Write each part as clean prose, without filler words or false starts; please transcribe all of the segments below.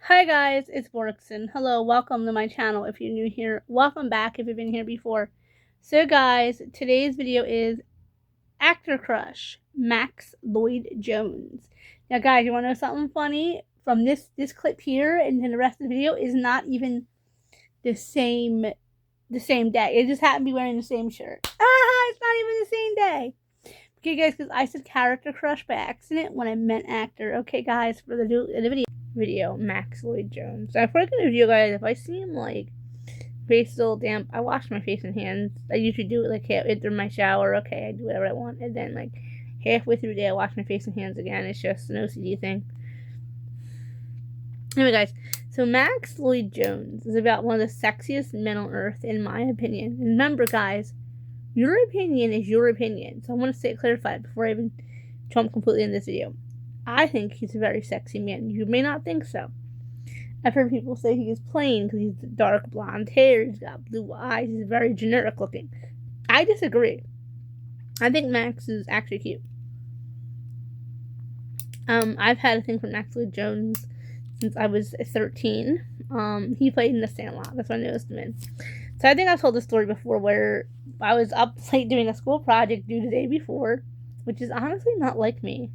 Hi guys, it's Borkson. Hello, welcome to my channel if you're new here. Welcome back if you've been here before. So guys, today's video is actor crush, Max Lloyd-Jones. Now guys, you want to know something funny? From this clip here and then the rest of the video is not even the same day. It just happened to be wearing the same shirt. It's not even the same day. Okay guys, because I said character crush by accident when I meant actor. Okay guys, for the video, Max Lloyd-Jones. So before I can review, guys, if I seem like face is a little damp, I wash my face and hands. I usually do it like halfway through my shower. Okay, I do whatever I want, and then like halfway through the day, I wash my face and hands again. It's just an OCD thing. Anyway, guys, so Max Lloyd-Jones is about one of the sexiest men on earth, in my opinion. And remember, guys, your opinion is your opinion. So I want to say it clarified before I even jump completely in this video. I think he's a very sexy man. You may not think so. I've heard people say he is plain because he's dark blonde hair, he's got blue eyes, he's very generic looking. I disagree. I think Max is actually cute. I've had a thing for Max Lloyd-Jones since I was 13. He played in The Sandlot. That's what I noticed him in. So I think I've told this story before where I was up late doing a school project due the day before, which is honestly not like me.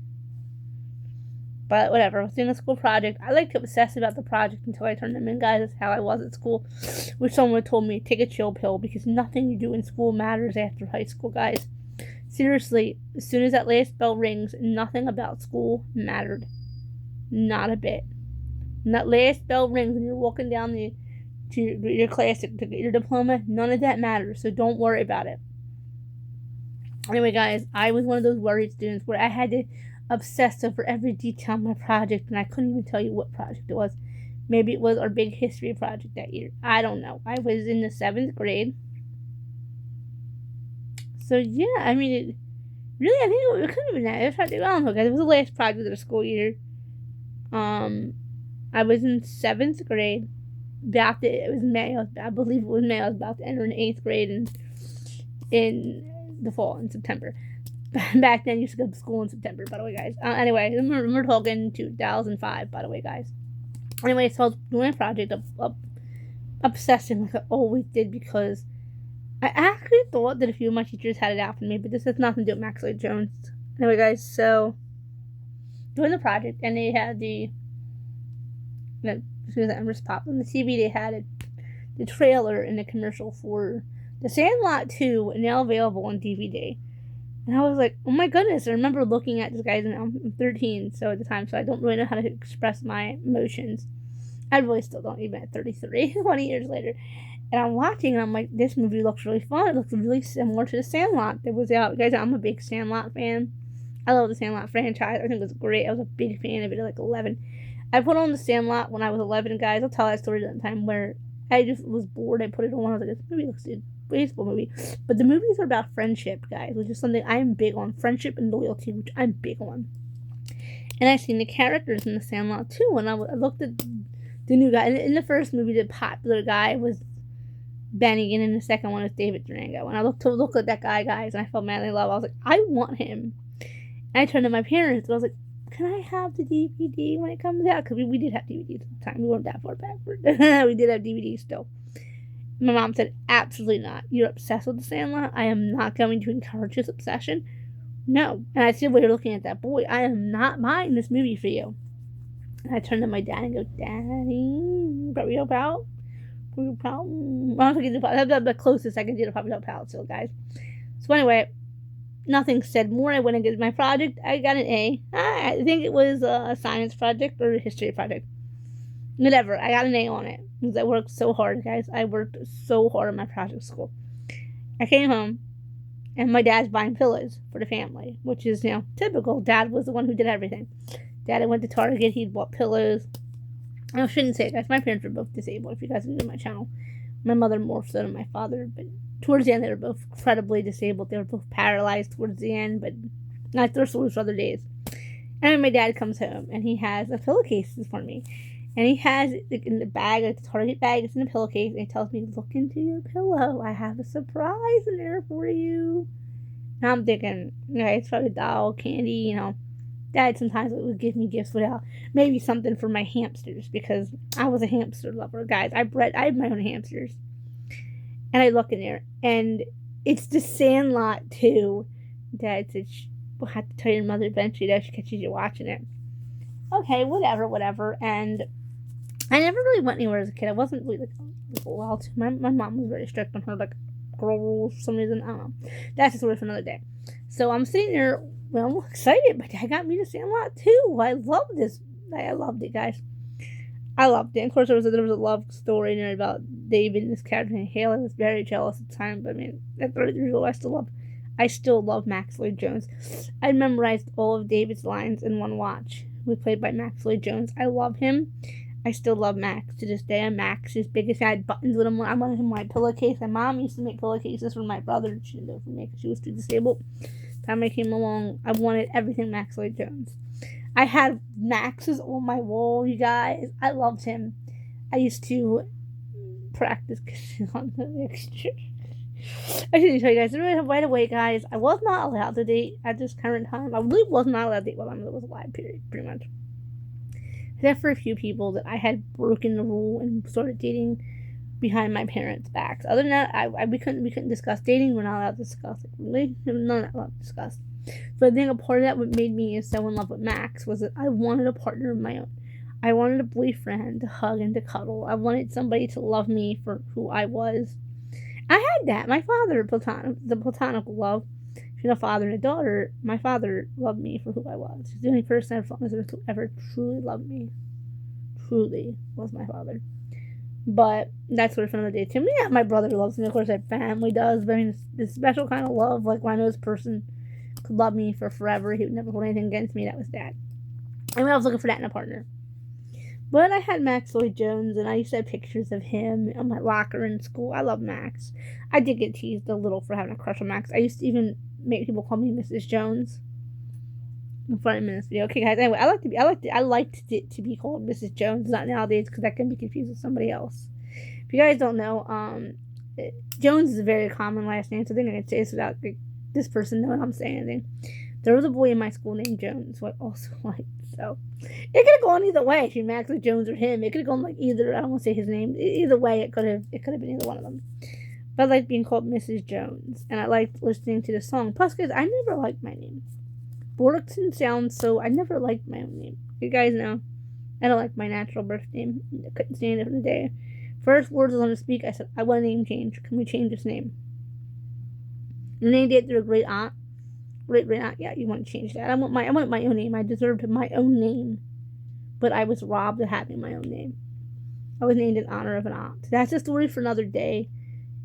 But whatever, I was doing a school project. I like to obsess about the project until I turned them in, guys. That's how I was at school. Which someone told me, take a chill pill, because nothing you do in school matters after high school, guys. Seriously, as soon as that last bell rings, nothing about school mattered. Not a bit. When that last bell rings and you're walking down to your class to get your diploma, none of that matters, so don't worry about it. Anyway, guys, I was one of those worried students where I had to obsess over every detail of my project, and I couldn't even tell you what project it was. Maybe it was our big history project that year. I don't know. I was in the 7th grade. So yeah, I mean, I think it could have been that. I don't know, guys. It was the last project of the school year. I was in 7th grade. It was May. I believe it was May. I was about to enter in 8th grade in the fall, in September. Back then, you used to go to school in September, by the way, guys. Anyway, we're talking 2005, by the way, guys. Anyway, so I was doing a project obsessing like I always did, because I actually thought that a few of my teachers had it out for me, but this has nothing to do with Max Lloyd-Jones. Anyway, guys, so doing the project, and they had Empress Pop on the TV. They had the trailer and the commercial for The Sandlot 2, now available on DVD. And I was like, oh my goodness. I remember looking at this guy's, and I'm 13 so at the time, so I don't really know how to express my emotions. I really still don't, even at 33, 20 years later. And I'm watching, and I'm like, this movie looks really fun. It looks really similar to The Sandlot that was out. Guys, I'm a big Sandlot fan. I love the Sandlot franchise. I think it was great. I was a big fan of it at like 11. I put on The Sandlot when I was 11, guys. I'll tell that story at the time where I just was bored. I put it on. I was like, this movie looks good. Baseball movie, but the movies are about friendship, guys, which is something I'm big on. Friendship and loyalty, which I'm big on. And I've seen the characters in The Sandlot too, and I looked at the new guy. In the first movie, the popular guy was Benny, and in the second one was David Durango. And I looked at that guy, guys, and I felt madly in love. I was like, I want him. And I turned to my parents, and I was like, can I have the DVD when it comes out? Because we did have DVDs at the time. We weren't that far backward. We did have DVDs still. My mom said, absolutely not. You're obsessed with The Sandlot. I am not going to encourage this obsession. No. And I said, well, you're looking at that boy. I am not buying this movie for you. And I turned to my dad and go, Daddy, Puppy Dog Pal? Puppy Pal? That's the closest I can do to Puppy Dog Pal still, guys. So anyway, nothing said more. I went and did my project. I got an A. I think it was a science project or a history project. Whatever. I got an A on it. Because I worked so hard, guys. I worked so hard on my project school. I came home, and my dad's buying pillows for the family, which is, typical. Dad was the one who did everything. Dad went to Target. He bought pillows. I shouldn't say it, guys. My parents were both disabled, if you guys know my channel. My mother more so than my father, but towards the end, they were both incredibly disabled. They were both paralyzed towards the end, but not their souls for other days. And my dad comes home, and he has a pillowcases for me. And he has it in the bag, like the Target bag. It's in the pillowcase. And he tells me, look into your pillow. I have a surprise in there for you. And I'm thinking, okay, it's probably doll, candy, Dad sometimes would give me gifts without maybe something for my hamsters because I was a hamster lover, guys. I have my own hamsters. And I look in there, and it's The Sandlot 2. Dad said, we'll have to tell your mother eventually that she catches you watching it. Okay, whatever. And I never really went anywhere as a kid. I wasn't really well. My mom was very strict on her girl rules for some reason. I don't know. That's a story for another day. So I'm sitting there. Well, I'm excited, but Dad got me The Sandlot too. I love this. I loved it, guys. I loved it. Of course, there was a love story in there about David and this character named Haley. I was very jealous at the time, but I mean, at 30 years old, I still love Max Lloyd-Jones. I memorized all of David's lines in one watch. We played by Max Lloyd-Jones. I love him. I still love Max to this day. I'm Max's biggest. I had buttons with him. I wanted him my pillowcase. My mom used to make pillowcases for my brother. She didn't do it for me because she was too disabled. Time I came along, I wanted everything Max Lloyd-Jones. I had Max's on my wall, you guys. I loved him. I used to practice kissing on the mixture. I should tell you guys, right away, guys, I was not allowed to date at this current time. I really was not allowed to date while my mother was alive, period, pretty much. Except for a few people that I had broken the rule and started dating behind my parents' backs. Other than that, we couldn't discuss dating. We're not allowed to discuss it. Really, we're not allowed to discuss. So I think a part of that what made me so in love with Max was that I wanted a partner of my own. I wanted a boyfriend to hug and to cuddle. I wanted somebody to love me for who I was. I had that. My father, the platonic love, between a father and a daughter, my father loved me for who I was. He's the only person I've found who ever truly loved me. Truly was my father. But that's sort of another day. To me, my brother loves me. Of course, my family does. But I mean, this special kind of love, like when I know this person could love me for forever, he would never hold anything against me, that was Dad. I mean, I was looking for that in a partner. But I had Max Lloyd-Jones, and I used to have pictures of him on my locker in school. I love Max. I did get teased a little for having a crush on Max. I used to even make people call me Mrs. Jones. In front of me in this video. Okay, guys. Anyway, I liked it to be called Mrs. Jones, not nowadays, because that can be confused with somebody else. If you guys don't know, Jones is a very common last name, so I think I can say this without this person knowing I'm saying anything. There was a boy in my school named Jones, who I also liked. So it could have gone either way. If you Max Lloyd-Jones or him, it could have gone like either. I don't want to say his name. Either way, it could have been either one of them. But I like being called Mrs. Jones, and I liked listening to the song. Plus, guys, I never liked my name. Borkson sounds so. I never liked my own name. You guys know, I don't like my natural birth name. I couldn't stand it for the day. First words I was going to speak, I said, I want a name change. Can we change this name? You named it through a great aunt. Great aunt, yeah, you want to change that. I want my own name. I deserved my own name. But I was robbed of having my own name. I was named in honor of an aunt. That's a story for another day.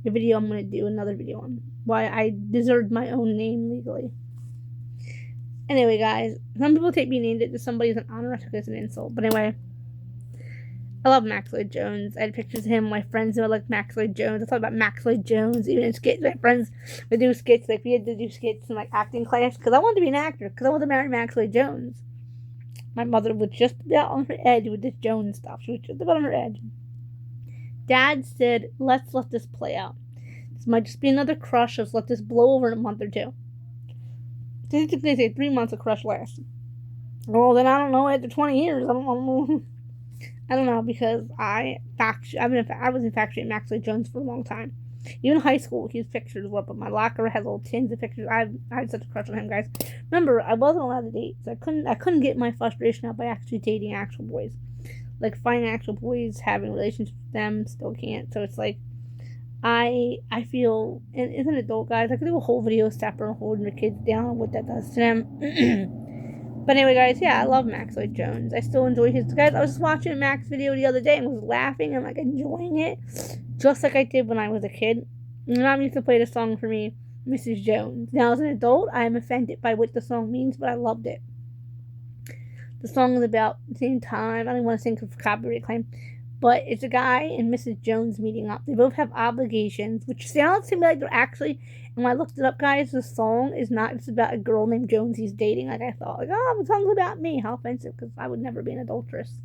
A video I'm going to do, another video on why I deserved my own name legally. Anyway, guys, some people take me named it to somebody as an honor. I took it as an insult. But anyway, I love Max Lloyd-Jones. I had pictures of him. My friends know like Max Lloyd-Jones. I thought about Max Lloyd-Jones. Even in skits, my friends would do skits. Like we had to do skits in like acting class because I wanted to be an actor. Because I wanted to marry Max Lloyd-Jones. My mother was just about on her edge with this Jones stuff. She was just about on her edge. Dad said, "Let's let this play out. This might just be another crush. Let's let this blow over in a month or two." They say 3 months a crush lasts. Well, then I don't know. After 20 years, I don't know. I don't know because I was infatuated with Max Lloyd-Jones for a long time. Even in high school, his pictures were up on my locker. I had little tins of pictures. I had such a crush on him, guys. Remember, I wasn't allowed to date, so I couldn't get my frustration out by actually dating actual boys. Like finding actual boys, having relationships with them, still can't. So it's like I feel, and as an adult, guys, I could do a whole video separate on holding the kids down and what that does to them. But anyway, guys, yeah, I love Max Lloyd-Jones. I still enjoy his... Guys, I was just watching a Max video the other day and was laughing and, like, enjoying it. Just like I did when I was a kid. My mom used to play the song for me, Mrs. Jones. Now, as an adult, I am offended by what the song means, but I loved it. The song is about the same time. I don't want to sing for copyright claim. But it's a guy and Mrs. Jones meeting up. They both have obligations, which sounds to me like they're actually... And when I looked it up, guys, the song is not just about a girl named Jones he's dating. Like I thought, like, oh, the song's about me. How offensive, because I would never be an adulteress.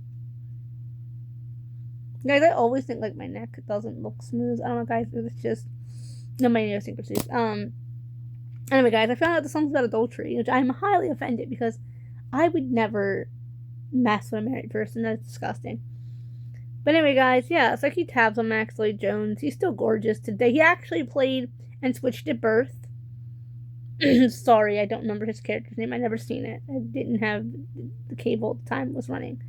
Guys, I always think like my neck doesn't look smooth. I don't know, guys. It's just nobody knows secrecies. Anyway, guys, I found out the song's about adultery, which I'm highly offended because I would never mess with a married person. That's disgusting. But anyway, guys, yeah, so I keep tabs on Max Lloyd-Jones. He's still gorgeous today. He actually played and switched at birth. Sorry, I don't remember his character's name. I never seen it. I didn't have the cable at the time it was running.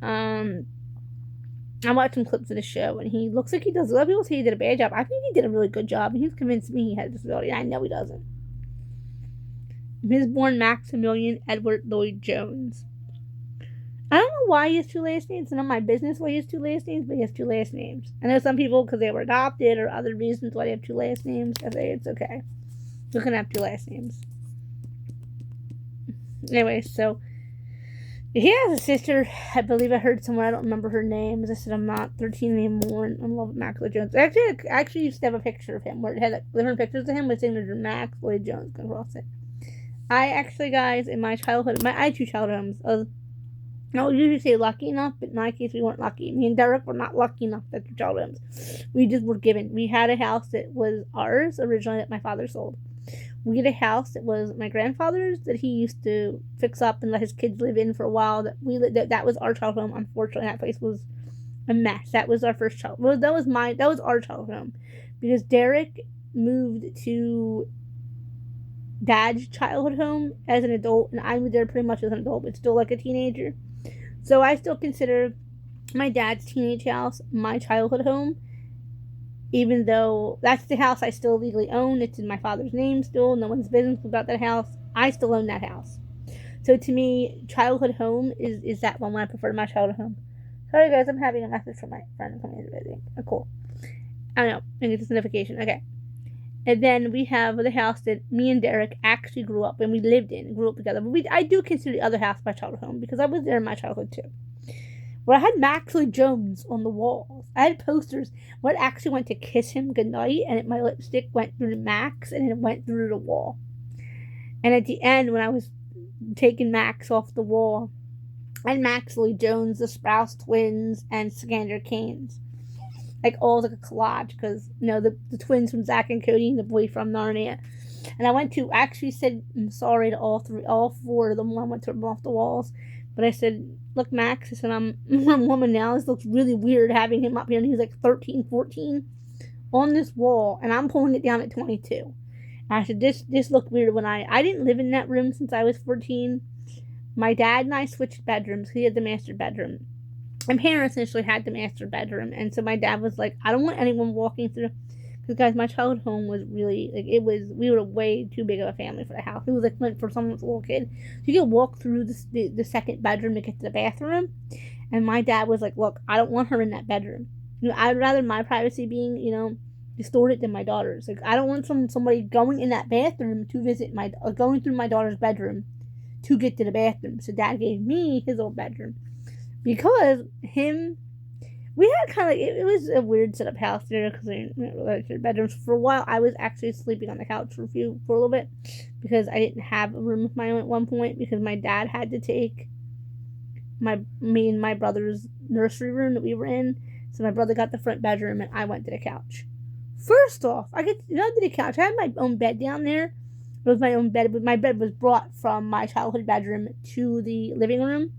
I watched some clips of the show, and he looks like he does. A lot of people say he did a bad job. I think he did a really good job, and he's convinced me he had a disability. I know he doesn't. He was born Maximilian Edward Lloyd-Jones. I don't know why he has two last names. It's none of my business why he has two last names, but he has two last names. I know some people, because they were adopted or other reasons why they have two last names, I say it's okay. You can have two last names. Anyway, so he has a sister. I believe I heard somewhere. I don't remember her name. As I said, I'm not 13 anymore, and I love Max Lloyd-Jones. I actually used to have a picture of him where it had like, different pictures of him with signature Max Lloyd-Jones across it. I actually, guys, in my childhood, I had two childhood homes. I would usually say lucky enough, but in my case, we weren't lucky. Me and Derek were not lucky enough at the childhood homes. We just were given. We had a house that was ours originally that my father sold. We had a house that was my grandfather's that he used to fix up and let his kids live in for a while. That was our childhood home. Unfortunately, that place was a mess. That was our first child. Well, that was our childhood home, because Derek moved to Dad's childhood home as an adult, and I moved there pretty much as an adult, but still like a teenager. So I still consider my dad's teenage house my childhood home, even though that's the house I still legally own. It's in my father's name still. No one's business about that house. I still own that house. So to me, childhood home is that one when I prefer to my childhood home. Sorry guys, I'm having a message from my friend coming in today. Oh, cool. I don't know. I get this notification. Okay. And then we have the house that me and Derek actually grew up and we lived in and grew up together. But I do consider the other house my childhood home because I was there in my childhood too. Where I had Max Lloyd-Jones on the walls. I had posters where it actually went to kiss him goodnight, and my lipstick went through the Max and it went through the wall. And at the end, when I was taking Max off the wall, I had Max Lloyd-Jones, the Sprouse twins, and Scander Canes. Like all like a collage, because the twins from Zack and Cody and the boy from Narnia. And I actually said I'm sorry to all four of them when I went to them off the walls. But I said, look, Max, I said, I'm a woman now. This looks really weird having him up here. And he was like 13, 14 on this wall. And I'm pulling it down at 22. And I said, this looked weird when I didn't live in that room since I was 14. My dad and I switched bedrooms. He had the master bedroom. My parents initially had the master bedroom. And so my dad was like, I don't want anyone walking through. Because, guys, my childhood home was really, we were way too big of a family for the house. It was like meant for someone's little kid. So you could walk through the second bedroom to get to the bathroom. And my dad was like, look, I don't want her in that bedroom. I'd rather my privacy being, distorted than my daughter's. Like, I don't want somebody going in that bathroom to visit going through my daughter's bedroom to get to the bathroom. So Dad gave me his old bedroom. Because we had kind of, it was a weird setup house there because we didn't bedrooms. For a while, I was actually sleeping on the couch for a little bit because I didn't have a room of my own at one point because my dad had to take me and my brother's nursery room that we were in. So my brother got the front bedroom and I went to the couch. First off, I get to the couch. I had my own bed down there. It was my own bed, but my bed was brought from my childhood bedroom to the living room.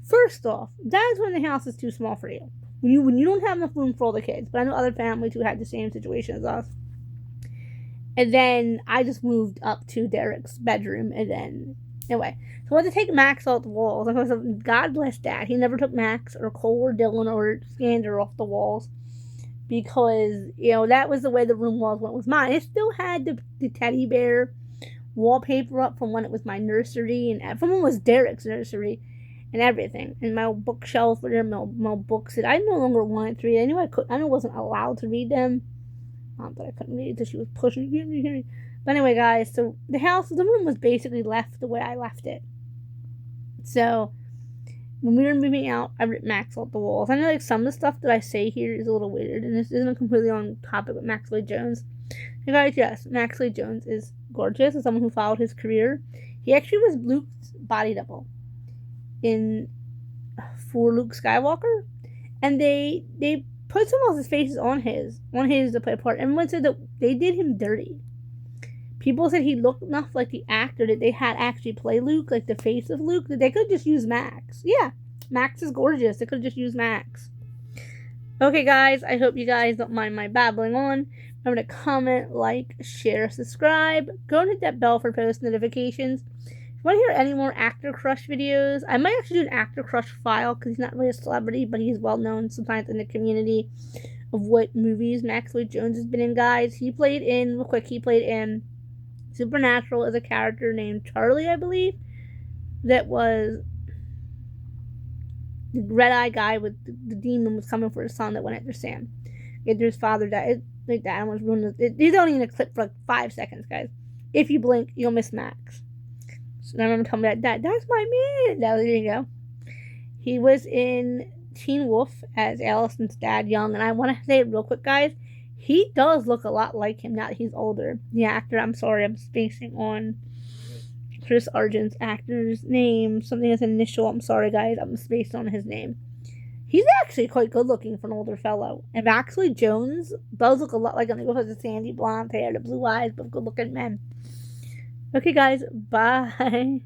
First off, that's when the house is too small for you. When you don't have enough room for all the kids. But I know other families who had the same situation as us. And then I just moved up to Derek's bedroom. And then, anyway. So I had to take Max off the walls. God bless Dad. He never took Max or Cole or Dylan or Scander off the walls. Because, that was the way the room was when it was mine. It still had the teddy bear wallpaper up from when it was my nursery. And from when it was Derek's nursery. And everything. And my bookshelves were there, my books that I no longer wanted to read. I knew I wasn't allowed to read them. Not that I couldn't read until she was pushing me. But anyway, guys, so the room was basically left the way I left it. So, when we were moving out, I ripped Max off the walls. I know some of the stuff that I say here is a little weird, and this isn't completely on topic with Max Lloyd-Jones. And guys, yes, Max Lloyd-Jones is gorgeous. As someone who followed his career, he actually was Luke's body double for Luke Skywalker, and they put some of his faces on his to play a part. Everyone said that they did him dirty People said he looked enough like the actor that they had actually play Luke, like the face of Luke, that they could just use Max. Yeah, Max is gorgeous. They could just use Max. Okay, guys, I hope you guys don't mind my babbling on. Remember to comment, like, share, subscribe. Go and hit that bell for post notifications. If you want to hear any more Actor Crush videos, I might actually do an Actor Crush file because he's not really a celebrity, but he's well known sometimes in the community of what movies Max Lloyd-Jones has been in, guys. He played in Supernatural as a character named Charlie, I believe. That was the red-eyed guy with the demon was coming for his son that went after Sam. After his father died. Like that, I almost ruined it. He's only in a clip for like 5 seconds, guys. If you blink, you'll miss Max. So I remember telling me that's my man. Now there you go. He was in Teen Wolf as Allison's dad, young, and I want to say it real quick, guys. He does look a lot like him now that he's older. The actor, I'm sorry, I'm spacing on Chris Argent's actor's name. Something as an initial. I'm sorry, guys. I'm spaced on his name. He's actually quite good looking for an older fellow. And Max Lloyd-Jones does look a lot like him. He has the sandy blonde hair, the blue eyes, but good looking men. Okay, guys. Bye.